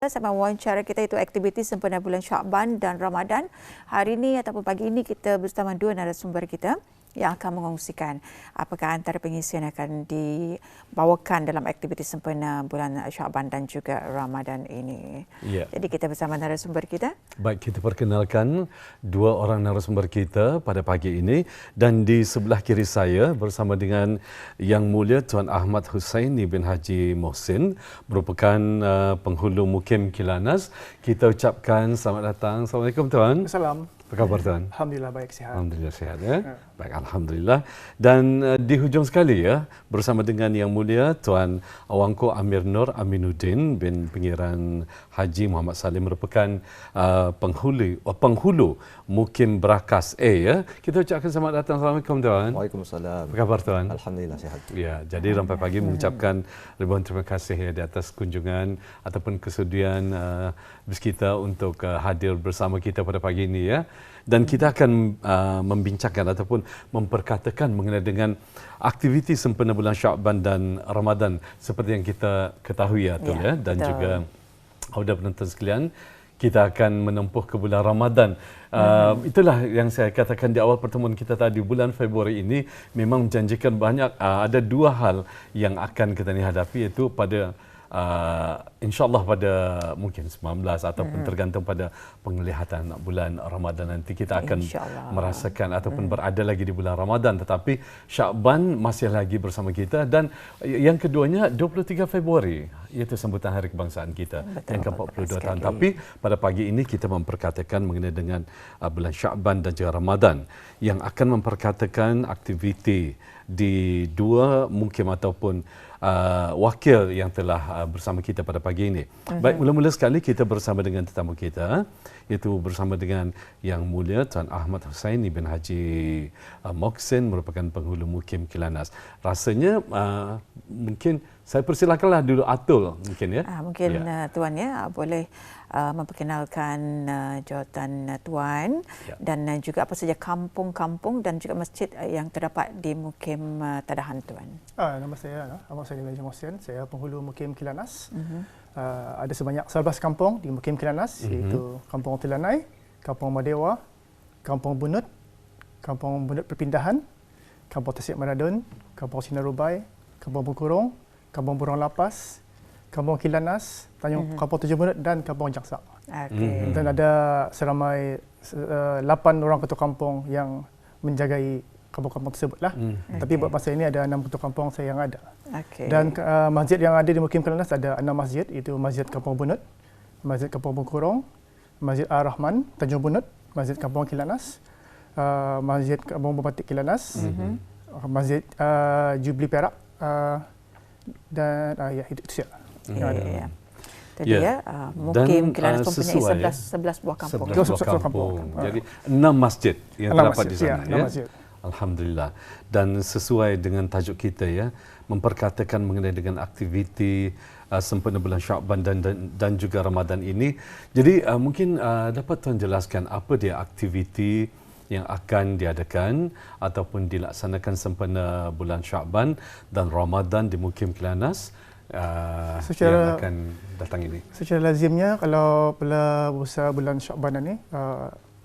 Sama wawancara kita itu aktiviti sempena bulan Syakban dan Ramadan. Hari ini ataupun pagi ini kita bersama dua narasumber kita yang akan mengongsikan apakah antara pengisian akan dibawakan dalam aktiviti sempena bulan Syakban dan juga Ramadan ini. Ya. Jadi kita bersama narasumber kita. Baik, kita perkenalkan dua orang narasumber kita pada pagi ini, dan di sebelah kiri saya bersama dengan Yang Mulia Tuan Ahmad Hussaini bin Haji Mohsin, merupakan penghulu Mukim Kilanas. Kita ucapkan selamat datang. Assalamualaikum Tuan. Assalamualaikum. Apa khabar Tuan? Alhamdulillah baik, sihat. Alhamdulillah sihat ya. Baik, alhamdulillah. Dan di hujung sekali ya, bersama dengan Yang Mulia Tuan Awangko Amir Nur Aminuddin bin Pengiran Haji Muhammad Salim, merupakan penghulu Mukim Berakas A ya. Kita ucapkan selamat datang. Assalamualaikum Tuan. Waalaikumsalam. Apa khabar Tuan? Alhamdulillah sihat. Ya, jadi rampai pagi mengucapkan ribuan terima kasih ya di atas kunjungan ataupun kesudian kita untuk hadir bersama kita pada pagi ini ya. Dan kita akan membincangkan ataupun memperkatakan mengenai dengan aktiviti sempena bulan Syakban dan Ramadan seperti yang kita ketahui ya, dan betul. Juga audia penonton sekalian, kita akan menempuh ke bulan Ramadan. Itulah yang saya katakan di awal pertemuan kita tadi. Bulan Februari ini memang menjanjikan banyak. Ada dua hal yang akan kita hadapi, iaitu pada insyaAllah pada mungkin 19 ataupun tergantung pada penglihatan bulan Ramadan nanti kita akan merasakan ataupun berada lagi di bulan Ramadan, tetapi Syakban masih lagi bersama kita. Dan yang keduanya 23 Februari, iaitu sambutan Hari Kebangsaan kita. Betul, yang ke-42 tahun. Tapi pada pagi ini kita memperkatakan mengenai dengan bulan Syakban dan juga Ramadan yang akan memperkatakan aktiviti di dua mukim ataupun wakil yang telah bersama kita pada pagi ini. Baik, mula-mula sekali kita bersama dengan tetamu kita, iaitu bersama dengan Yang Mulia Tuan Ahmad Hussaini bin Haji Mohsin, merupakan penghulu Mukim Kilanas. Rasanya mungkin saya persilakanlah dulu Atul mungkin ya. Mungkin Tuan ya boleh memperkenalkan jawatan Tuan dan juga apa saja kampung-kampung dan juga masjid yang terdapat di Mukim Tadahan Tuan. Nama saya Ahmad Hussaini bin Haji Mohsin. Saya penghulu Mukim Kilanas. Ada sebanyak 11 kampung di Mukim Kilanas, iaitu Kampung Telanai, Kampung Madewa, Kampung Bunut, Kampung Bunut Perpindahan, Kampung Tasik Maradun, Kampung Sinar Rubai, Kampung Bungkurung, Kampung Burung Lapas, Kampung Kilanas, Kampung Tujuh Bunut dan Kampung Jaksak. Dan ada seramai 8 orang ketua kampung yang menjagai kampung-kampung tersebutlah. Tapi buat masa ini ada 6 ketua kampung saya yang ada. Dan masjid yang ada di Mukim Kilanas ada 6 masjid, iaitu Masjid Kampung Bunut, Masjid Kampung Bungkurung, Masjid Ar-Rahman Tanjung Bunut, Masjid Kampung Kilanas, Masjid Kampung Batik Kilanas, Masjid Jubli Perak, dan itu saja. Tadi Mukim Kilanas mempunyai 11 buah kampung. 11 buah kampung. Jadi 6 masjid yang terdapat di sana ya. Alhamdulillah. Dan sesuai dengan tajuk kita ya, memperkatakan mengenai dengan aktiviti sempena bulan Syakban dan juga Ramadan ini. Jadi mungkin dapat Tuan jelaskan apa dia aktiviti yang akan diadakan ataupun dilaksanakan sempena bulan Syakban dan Ramadan di Mukim Kilanas yang akan datang ini. Secara lazimnya kalau pada bulan Syakban ini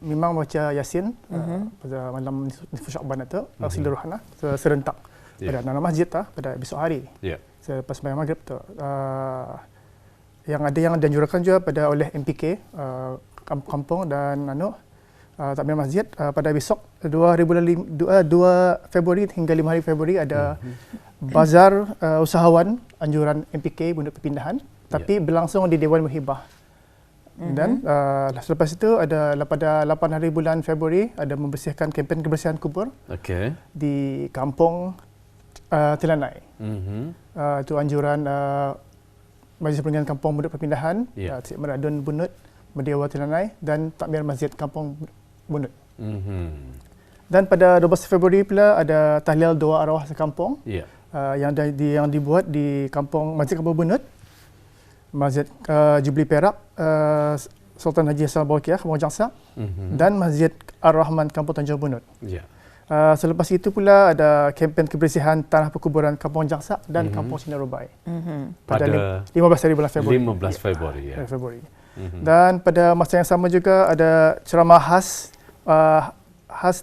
memang baca Yasin pada malam nisfu Syakban itu seluruhnya serentak pada dalam masjid pada besok hari. Selepas sembahyang maghrib tu. Yang ada yang dianjurkan juga pada oleh MPK kampung dan takmir masjid pada besok 2 Februari hingga 5 hari Februari ada bazar usahawan anjuran MPK Bunut Perpindahan, tapi berlangsung di Dewan Muhibah. Dan selepas itu ada pada 8 hari bulan Februari ada membersihkan kempen kebersihan kubur di Kampung Telanai. Itu anjuran Majlis Perundingan Kampung Bunut Perpindahan, Tasik Maradun Bunut, Madewa Telanai dan takmir masjid Kampung Bunut. Dan pada 12 Februari pula ada tahlil doa arwah sekampung yang dibuat di Masjid Kampung Bunut, Masjid Jubli Perak, Sultan Haji Hassan Bolkiah, Kampung Jaksak, dan Masjid Ar-Rahman Kampung Tanjung Bunut. Selepas itu pula ada kempen kebersihan tanah perkuburan Kampung Jaksa dan Kampung Sinar Rubai. Pada 15 hari bulan Februari. 15 Februari ya. Februari. Dan pada masa yang sama juga ada ceramah khas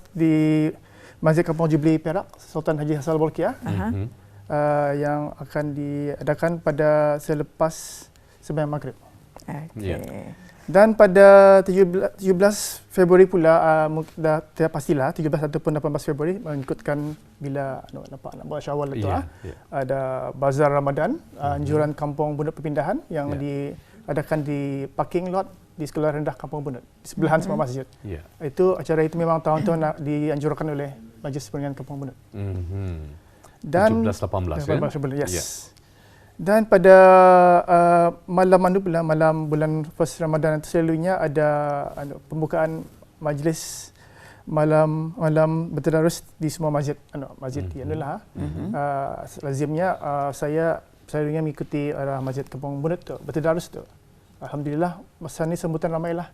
di Masjid Kampung Jubilee Perak Sultan Haji Hassan Bolkiah yang akan diadakan pada selepas sembahyang maghrib. Okey. Dan pada 17 Februari pula, dah pastilah 17 ataupun 18 Februari mengikutkan bila nampak nak buat Syawal itu ada Bazar Ramadan, anjuran Kampung Bunut Perpindahan yang diadakan di parking lot di Sekolah Rendah Kampung Bunut di sebelahan sama masjid. Itu acara itu memang tahun-tahun dianjurkan oleh Majlis Perundingan Kampung Bunut. Dan 17-18 ya. Yes. Dan pada malam bulan first Ramadan itu selalunya ada pembukaan majlis malam bertadarus di semua masjid ialah lazimnya saya selalunya mengikuti masjid Kampung Bunut tu bertadarus tu. Alhamdulillah masa ni sambutan ramailah.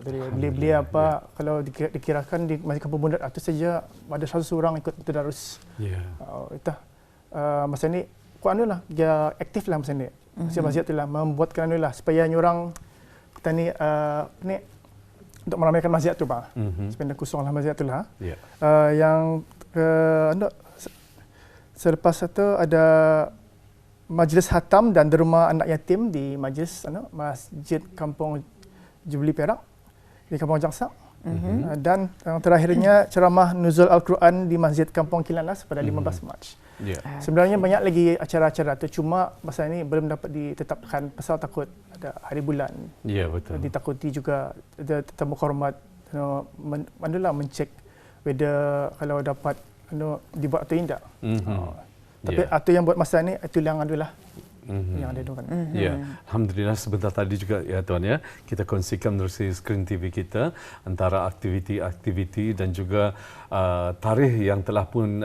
Dari beli apa kalau dikirakan di Masjid Kampung Bunut itu saja ada 100 orang ikut bertadarus. Masa ni dia aktif lah masa ni. Masjid tu lah membuatkan supaya orang kita ni untuk meramaikan masjid tu supaya kosong lah masjid tu lah. Yang selepas itu ada majlis hatam dan derma anak yatim di Masjid Kampung Jubilee Perak di Kampung Jaksa. Dan yang terakhirnya ceramah Nuzul Al-Quran di Masjid Kampung Kilanas pada 15 Mac. Sebenarnya banyak lagi acara-acara tu, cuma masa ini belum dapat ditetapkan pasal takut ada hari bulan. Betul. Ditakuti juga ada tetamu hormat mencek whether kalau dapat dibuat atau tidak. Tapi atau yang buat masa ni itu yang yang ada tu kan. Alhamdulillah sebentar tadi juga ya tuan ya, kita kongsikan melalui skrin TV kita antara aktiviti-aktiviti dan juga tarikh yang telah pun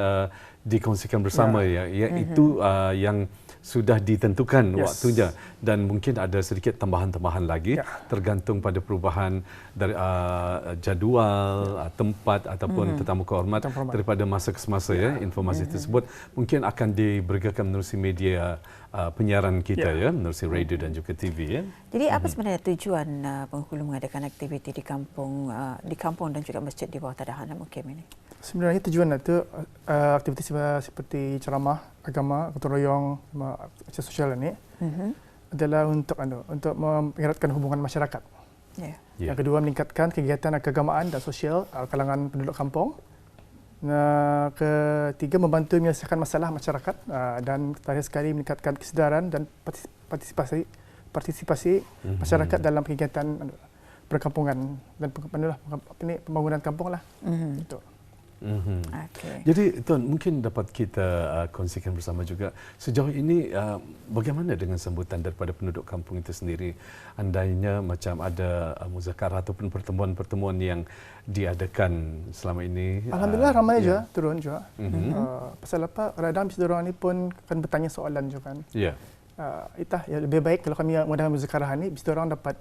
dikongsikan bersama iaitu yang sudah ditentukan waktunya dan mungkin ada sedikit tambahan-tambahan lagi tergantung pada perubahan dari jadual, tempat ataupun tetamu kehormat daripada masa ke semasa informasi tersebut mungkin akan diberikan melalui media penyiaran kita melalui radio dan juga TV Jadi apa sebenarnya tujuan penghulu mengadakan aktiviti di kampung dan juga masjid di bawah Tadahan Mukim ini? Sebenarnya tujuan itu aktiviti seperti ceramah agama, gotong royong, acara sosial ini adalah untuk mengeratkan hubungan masyarakat. Yang kedua meningkatkan kegiatan keagamaan dan sosial kalangan penduduk kampung. Ketiga membantu menyelesaikan masalah masyarakat dan terakhir sekali meningkatkan kesedaran dan partisipasi masyarakat dalam kegiatan perkampungan dan pembangunan kampung lah. Itu. Jadi tuan mungkin dapat kita kongsikan bersama juga sejauh ini bagaimana dengan sambutan daripada penduduk kampung itu sendiri, andainya macam ada muzakarah ataupun pertemuan-pertemuan yang diadakan selama ini. Alhamdulillah ramai juga turun juga. Pasal apa kadang-kadang orang ni pun akan bertanya soalan juga kan. Lebih baik kalau kami mengadakan muzakarah ni orang dapat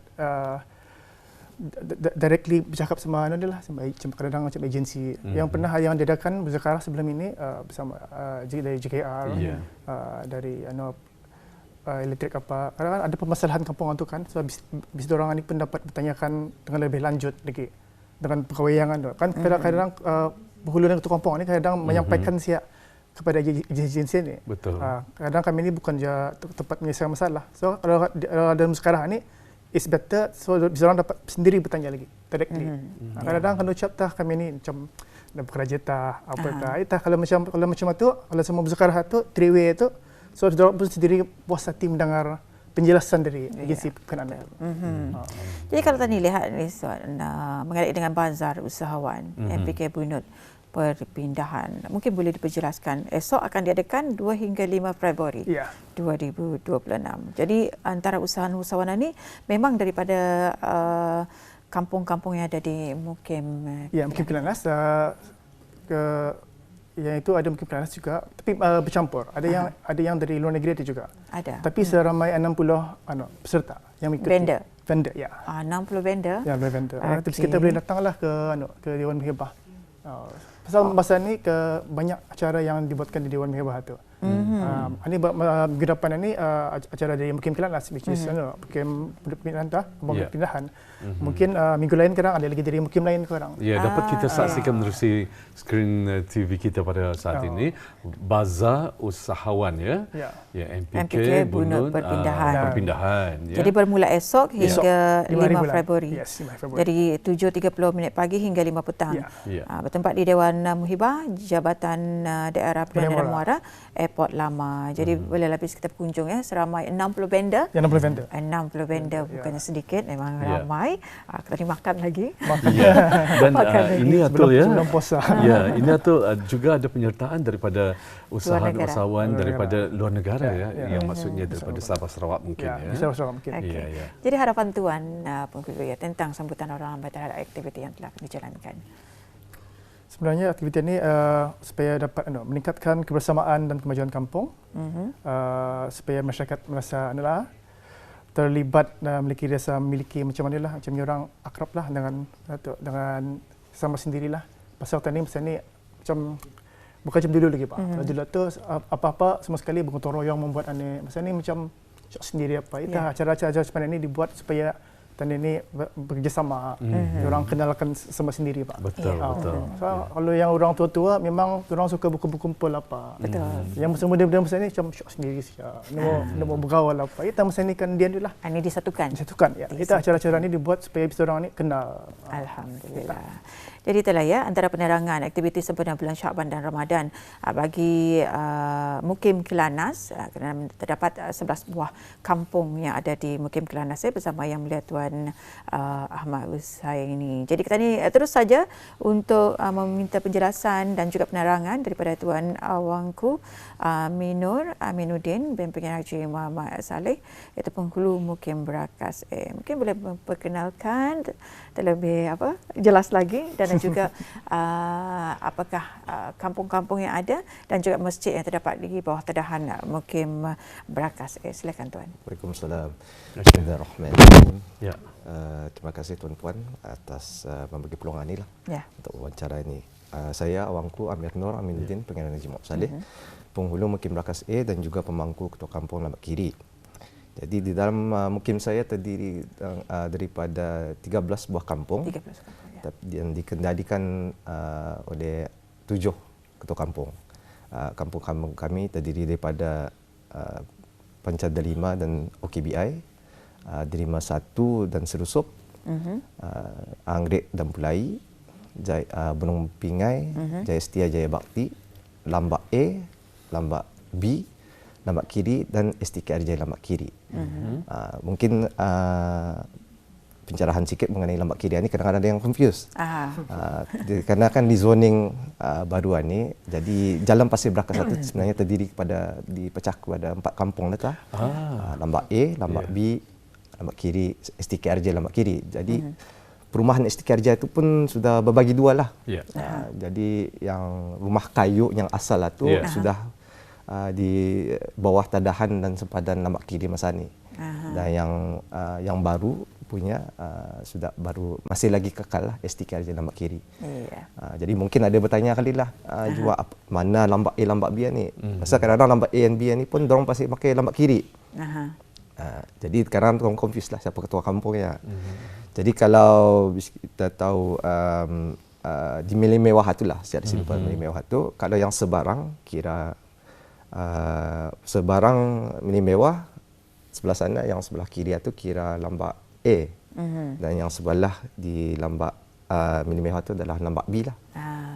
directly bercakap sama kadang-kadang macam agensi yang pernah yang diadakan muzakarah sebelum ini bersama dari JKR dari elektrik apa kadang-kadang ada permasalahan kampung itu kan, so bis orang ini pun dapat bertanyakan dengan lebih lanjut lagi dengan perkawayangan tu kan. Kadang-kadang penghulu dan ketua kampung ini kadang menyampaikan siap kepada agensi ini. Betul. Kadang kami ini bukan je tempat menyelesaikan masalah, so kalau ada muzakarah ini it's better so bisa orang dapat sendiri bertanya lagi directly. Kadang-kadang kan ucap kami ni macam nak bekerja kalau macam tu kalau semua muzakarah tu three way tu so orang pun sendiri puas hati mendengar penjelasan dari agensi berkenaan. Jadi kalau tadi lihat ni mengenai dengan bazar usahawan MPK Bunut Perpindahan, mungkin boleh diperjelaskan. Esok akan diadakan 2 hingga 5 Februari 2026. Jadi antara usahawan ini memang daripada kampung-kampung yang ada di Mukim. Mukim Kilanas. Yang itu ada Mukim Kilanas juga, tapi bercampur. Ada yang dari luar negeri itu juga. Ada. Tapi seramai 60 peserta yang mengikuti. Vendor. 60 vendor. Ya, vendor. Tapi kita boleh datanglah ke Dewan Muhibah. Pasal masa ni banyak acara yang dibuatkan di Dewan Mewah tu. Ini minggu depan ini acara dari Mukim Kelanas, which is Mukim Pindahan. Mungkin minggu lain kadang ada lagi dari Mukim lain kadang. Ya, dapat kita saksikan menerusi skrin TV kita pada saat ini. Bazar Usahawan ya. Ya, MPK Bunut Perpindahan. Ya. Jadi bermula esok hingga 5 Februari. Yes, 5 Februari. Jadi 7.30 pagi hingga 5 petang. Bertempat di Dewan Muhibah, Jabatan Daerah Perdana dan Muara, Airport Lama. Jadi boleh lapis kita berkunjung ya, seramai 60 vendor. 60 vendor. 60 vendor bukannya sedikit, memang ramai. Tadi makan lagi. Ya. Dan ini Atul ya. Sebelum puasa. Ya, ini Atul juga ada penyertaan daripada usahawan daripada luar negara ya, yang maksudnya daripada Sabah Sarawak mungkin ya. Sabah Sarawak mungkin. Okay. Jadi harapan tuan penghulu ya tentang sambutan orang lambat terhadap aktiviti yang telah dijalankan. Sebenarnya aktiviti ini supaya dapat meningkatkan kebersamaan dan kemajuan kampung, supaya masyarakat merasa terlibat dan memiliki macam mana lah, macam ni orang akrab lah dengan sama sendirilah. Pasal tadi masa ni macam bukan macam dulu lagi Pak. Dulu tu apa-apa semua sekali bergotong royong membuat masa ni macam sendiri apa. Itu acara-acara seperti ini dibuat supaya dan ini bekerjasama, orang kenalkan sama sendiri Pak. Betul. Kalau yang orang tua-tua memang orang suka berkumpul apa. Betul. Yang muda-muda masa ni macam syok sendiri saja. Nak bergaul apa. Itu masa ni kan dia lah. Ini disatukan. Ya. Itu acara-acara ni dibuat supaya bisa orang ni kenal. Alhamdulillah. Jadi itulah ya antara penerangan aktiviti sempena bulan Syakban dan Ramadan bagi Mukim Kelanas, kerana terdapat 11 buah kampung yang ada di Mukim Kelanas bersama Yang Mulia Tuan Ahmad Husaini. Jadi kita ni terus saja untuk meminta penjelasan dan juga penerangan daripada Tuan Awangku Aminuddin Bimbingan Haji Muhammad Saleh, iaitu penghulu Mukim Berakas. Mungkin boleh memperkenalkan terlebih jelas lagi dan juga apakah kampung-kampung yang ada dan juga masjid yang terdapat di bawah terdahan Mukim Berakas. Silakan Tuan. Waalaikumsalam. Bismillahirrahmanirrahim. Ya. Terima kasih tuan-puan atas memberi peluang ini lah untuk wawancara ini. Saya Awangku Amir Nur Aminuddin Pengenalan Haji Muhammad Saleh, penghulu Mukim Berakas dan juga pemangku Ketua Kampung Lambat Kiri. Jadi di dalam mukim saya terdiri daripada 13 buah kampung. 13 kampung. Yang dikendalikan oleh 7 ketua kampung. Kampung-kampung kami terdiri daripada Pancad Delima dan OKBI, Delima 1 dan Serusup, Anggrek dan Pulai, Benung Pingai, Jaya Setia Jaya Bakti, Lambak A, Lambak B, Lambak Kiri dan STKRJ Lambak Kiri. Mungkin pencerahan sikit mengenai Lambak Kiri ini kadang-kadang ada yang confused. Karena kan di zoning baru ini, jadi Jalan Pasir Berakas itu sebenarnya terdiri dipecah kepada 4 kampung Lambak A, Lambak B, Lambak Kiri, STKRJ Lambak Kiri. Jadi perumahan STKRJ itu pun sudah berbagi dua lah. Jadi yang rumah kayu yang asal itu sudah di bawah tadahan dan sempadan Lambak Kiri masa ni. Dan yang baru punya sudah baru masih lagi kekal lah STKRJ Lambak Kiri. Jadi mungkin ada bertanya kali lah juga mana Lambak A Lambak B ni. Pasal kadang-kadang Lambak A dan B ni pun dorang pasti pakai Lambak Kiri. Jadi sekarang orang confuse lah siapa ketua kampungnya. Jadi kalau kita tahu di Milik Mewah itulah secara simple Milik Mewah tu, kalau yang sebarang kira sebarang Milik Mewah sebelah sana, yang sebelah kiri itu kira Lambak A, dan yang sebelah di Lambak Milik Mewah itu adalah Lambak B lah.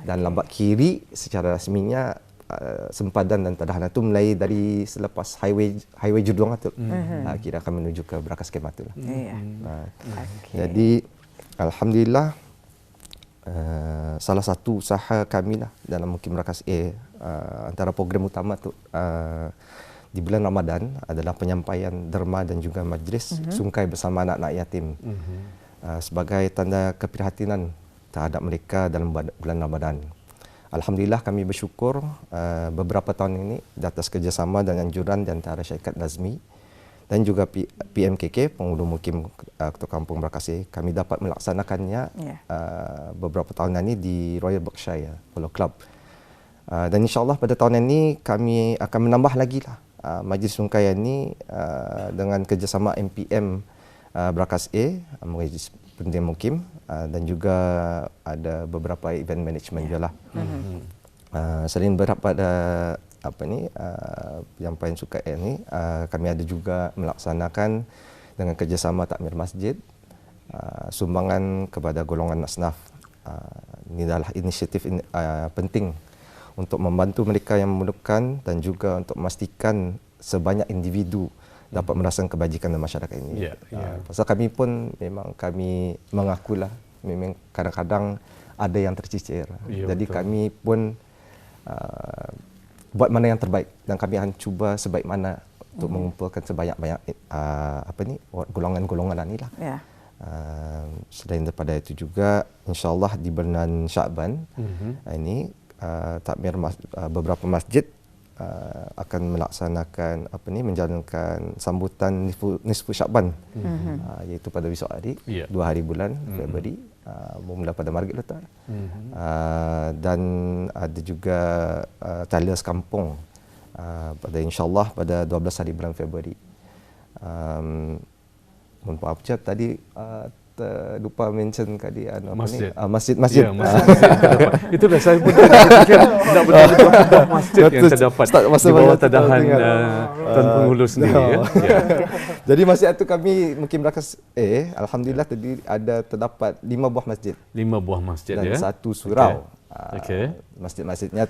Dan Lambak Kiri secara rasminya sempadan dan tadahan itu mulai dari selepas highway Jurong itu, kira akan menuju ke Berakas Kemah itu lah. Jadi alhamdulillah salah satu usaha kami lah dalam Mukim Berakas antara program utama tu di bulan Ramadan adalah penyampaian derma dan juga majlis sungkai bersama anak-anak yatim sebagai tanda keprihatinan terhadap mereka dalam bulan Ramadan. Alhamdulillah kami bersyukur beberapa tahun ini di atas kerjasama dan anjuran di antara syarikat Nazmi dan juga PMKK, Penghulu Mukim Ketua Kampung Berakasih, kami dapat melaksanakannya beberapa tahun ini di Royal Berkshire Polo Club. Dan insyaAllah pada tahun ini kami akan menambah lagi lah majlis sungkai ini dengan kerjasama MPM Berakasih, Majlis Pendidikan Mukim, dan juga ada beberapa event management juga lah. Selain berharap pada yang paling suka ini, kami ada juga melaksanakan dengan kerjasama takmir masjid, sumbangan kepada golongan asnaf. Ini adalah inisiatif penting untuk membantu mereka yang memerlukan dan juga untuk memastikan sebanyak individu dapat merasakan kebajikan dalam masyarakat ini. Pasal kami pun memang kami mengakulah memang kadang-kadang ada yang tercicir. Jadi betul. Kami pun buat mana yang terbaik dan kami akan cuba sebaik mana untuk mengumpulkan sebanyak-banyak golongan-golongan inilah. Selain daripada itu juga insya-Allah di bulan Syakban ini takmir beberapa masjid akan melaksanakan menjalankan sambutan nisfu Syakban, iaitu pada besok hari 2 hari bulan Februari, bermula pada maghrib letak. Dan ada juga talias kampung pada insyaAllah pada 12 hari bulan Februari. Mohon maaf tadi lupa mention tadi masjid. Masjid. Itulah saya pun fikir nak betul-betul masjid yang terdapat di bawah tadahan Tuan Penghulu sendiri. Jadi masjid itu kami Mukim Berakasih alhamdulillah tadi ada terdapat 5 buah masjid. 5 buah masjid dan 1 surau. Masjid-masjidnya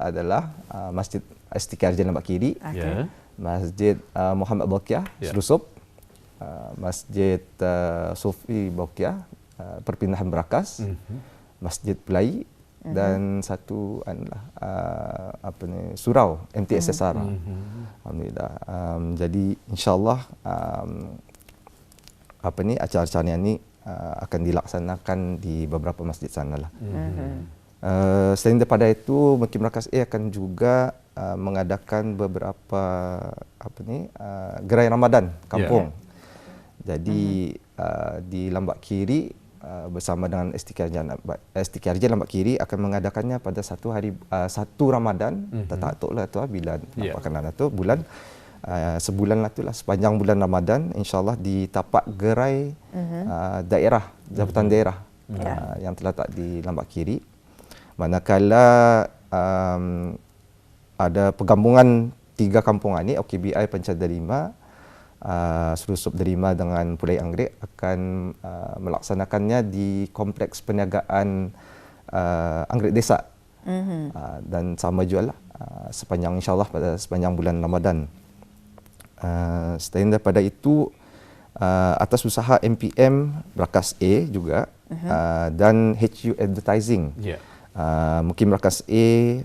adalah Masjid STKRJ Lambak Kiri, Masjid Muhammad Baqiyah Selusup, Masjid Sofi Baqiyah Perpindahan Berakas, Masjid Pelai, dan satu surau MTSSR. Alhamdulillah. Jadi insyaallah acara-acara ini akan dilaksanakan di beberapa masjid sanalah. Selain daripada itu, Mukim Berakasih akan juga mengadakan beberapa gerai Ramadan kampung. Jadi di Lambak Kiri bersama dengan STKRJ Lambak Kiri akan mengadakannya pada satu Ramadan. Tak taklah tu bila makanan tu bulan sebulan lah tu lah, sepanjang bulan Ramadan insyaallah di tapak gerai daerah Jabatan Daerah yang terletak di Lambak Kiri. Manakala ada pergabungan 3 kampung ini, OKBI Pancar Delima, Selusup Delima dengan Pulai Anggrek akan melaksanakannya di kompleks perniagaan Anggrek Desa. Dan sama juga lah sepanjang insyaAllah pada sepanjang bulan Ramadan. Selain daripada itu, atas usaha MPM Berakasih juga dan HU Advertising, Mukim Berakasih,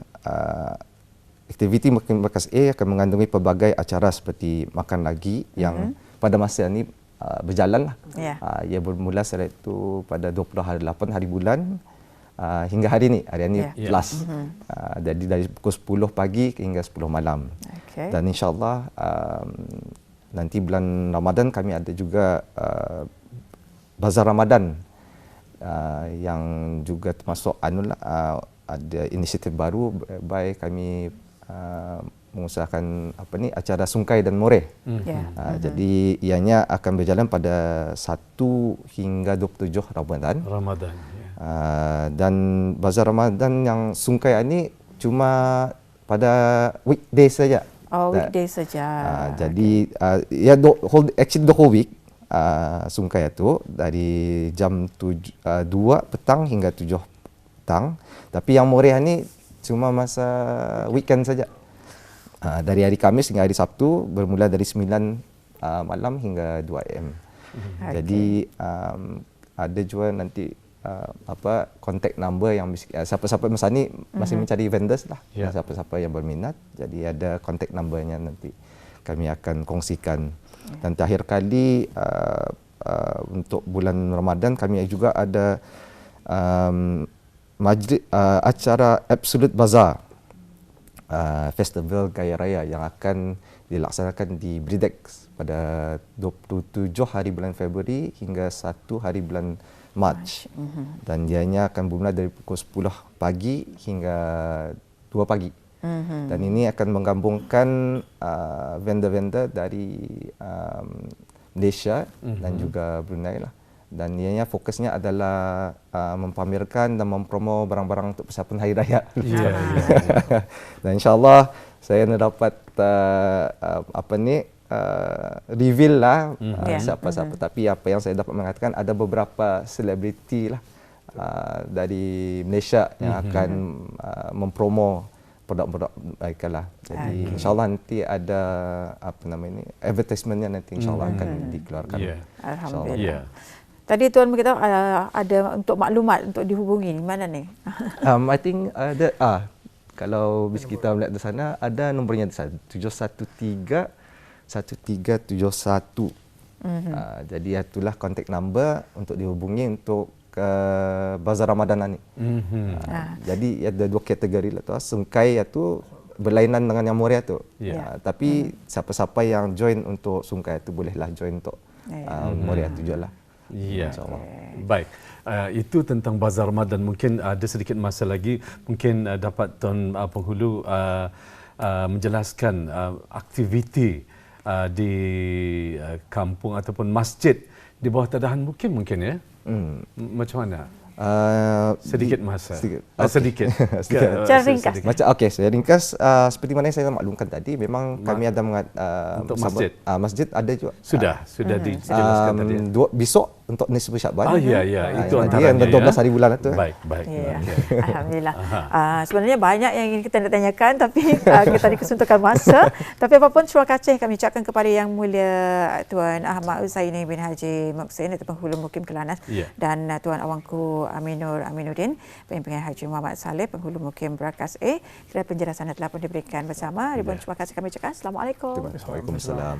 aktiviti Mukim Berakasih akan mengandungi pelbagai acara seperti makan lagi yang pada masa ini berjalan lah. Ia bermula setelah itu pada 28 hari bulan hingga hari ini plus. Jadi dari pukul 10 pagi hingga 10 malam. Dan insyaAllah nanti bulan Ramadan kami ada juga Bazar Ramadan yang juga termasuk ada inisiatif baru baik kami mengusahakan acara sungkai dan moreh. Jadi ianya akan berjalan pada 1 hingga 27 Ramadan. Dan Bazar Ramadan yang sungkai ini cuma pada weekday saja. Weekday saja. Jadi the whole week sungkai itu dari jam 2 petang hingga 7 petang. Tapi yang moreh ini cuma masa weekend saja. Dari hari Khamis hingga hari Sabtu, bermula dari 9 malam hingga 2 AM. Jadi ada juga nanti contact number yang siapa-siapa masa ni masih mencari vendors lah. Siapa-siapa yang berminat. Jadi ada contact numbernya nanti kami akan kongsikan. Dan terakhir kali untuk bulan Ramadan kami juga ada acara Absolute Bazaar festival Gaya Raya yang akan dilaksanakan di Bridex pada 27 hari bulan Februari hingga 1 hari bulan Mac. Dan dianya akan bermula dari pukul 10 pagi hingga 2 pagi. Dan ini akan menggabungkan vendor-vendor dari Malaysia dan juga Brunei lah. Dan ianya fokusnya adalah mempamerkan dan mempromo barang-barang untuk persiapan Hari Raya. Dan insyaAllah saya nak dapat reveal lah siapa-siapa. Tapi apa yang saya dapat mengatakan ada beberapa selebriti lah dari Malaysia yang akan mempromo produk-produk mereka lah. Jadi insyaAllah nanti ada advertisementnya nanti insyaAllah akan dikeluarkan. Alhamdulillah. Tadi Tuan beritahu ada untuk maklumat untuk dihubungi. Mana ni? I think ada kalau bis kita melihat di sana ada nombornya di sana 713 1371. Jadi itulah contact number untuk dihubungi untuk ke Bazar Ramadan ni. Jadi ada 2 kategori lah tu. Sungkai itu berlainan dengan yang Muria tu. Tapi siapa-siapa yang join untuk Sungkai itu bolehlah join untuk Muria tu jual lah. Ya, baik. Itu tentang Bazar Ramadan. Mungkin ada sedikit masa lagi, mungkin dapat Tuan Penghulu menjelaskan aktiviti di kampung ataupun masjid di bawah tadahan mungkin ya. Macam mana? Sedikit masa. Sedikit. Secara ringkas. Saya ringkas. Seperti mana yang saya maklumkan tadi, memang kami ada untuk masjid. Masjid ada juga. Sudah dijelaskan tadi. Besok untuk Nisfu Syakban. Itu antaranya. 12 hari bulan itu. Baik. Alhamdulillah. Sebenarnya banyak yang ingin kita nak tanyakan, tapi kita dikesuntukkan masa. Tapi apapun, terima kasih kami ucapkan kepada Yang Mulia Tuan Ahmad Husaini bin Haji Muhsin, Datuk Penghulu Mukim Kelana, dan Tuan Awangku Aminuddin, Pimpinan Haji Muhammad Saleh, Penghulu Mukim Berakas A. Kira penjelasan telah pun diberikan bersama. Ribuan terima kasih kami ucapkan. Assalamualaikum. Waalaikumsalam.